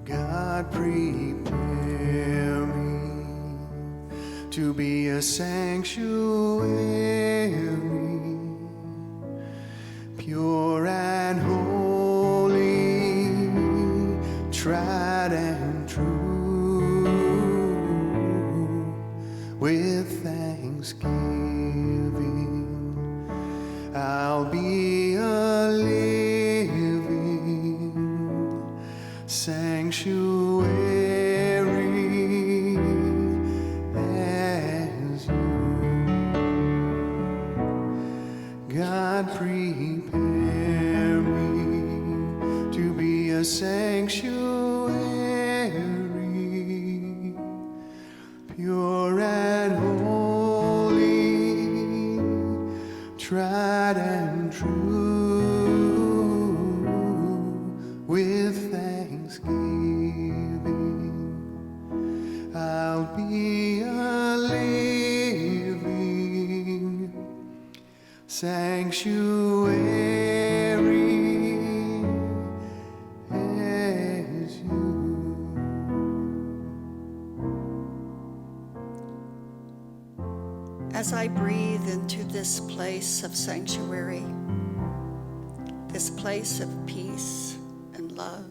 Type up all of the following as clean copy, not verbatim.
God, prepare me to be a sanctuary, pure and holy, tried and true, with thanksgiving. I'll be a living sanctuary as you. God, prepare me to be a sanctuary, pure and holy, tried and true, with thanksgiving. I'll be a living sanctuary as you. As I breathe into this place of sanctuary, this place of peace and love,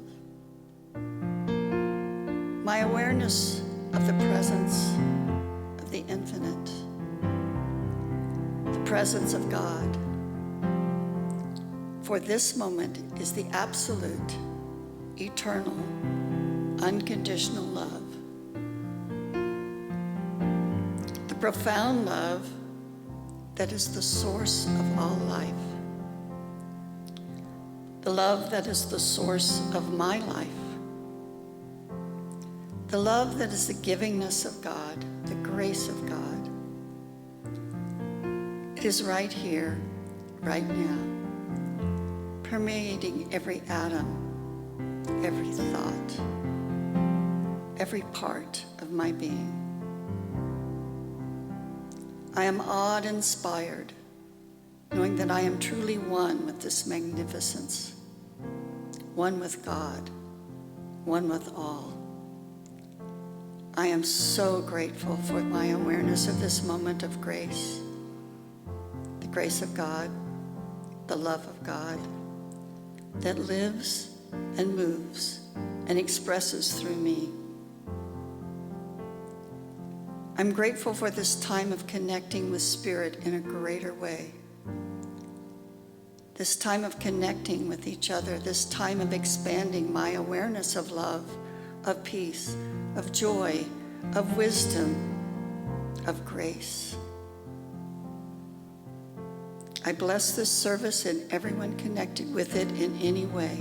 my awareness of the presence of the infinite, the presence of God, for this moment is the absolute, eternal, unconditional love. The profound love that is the source of all life. The love that is the source of my life. The love that is the givingness of God, the grace of God. It is right here, right now, permeating every atom, every thought, every part of my being. I am awed, inspired, knowing that I am truly one with this magnificence, one with God, one with all. I am so grateful for my awareness of this moment of grace, the grace of God, the love of God that lives and moves and expresses through me. I'm grateful for this time of connecting with Spirit in a greater way. This time of connecting with each other, this time of expanding my awareness of love, of peace, of joy, of wisdom, of grace. I bless this service and everyone connected with it in any way,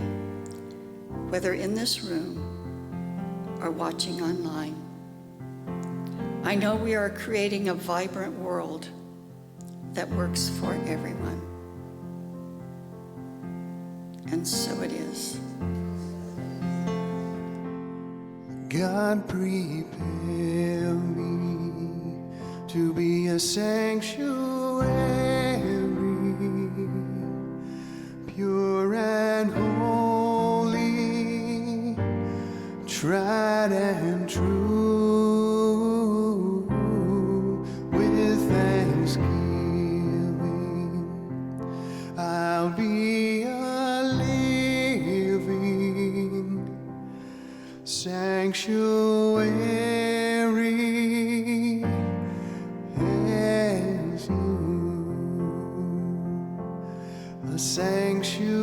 whether in this room or watching online. I know we are creating a vibrant world that works for everyone. And so it is. God, prepare me to be a sanctuary, pure and holy, tried and true, with thanksgiving. I'll be a living sanctuary as you, a sanctuary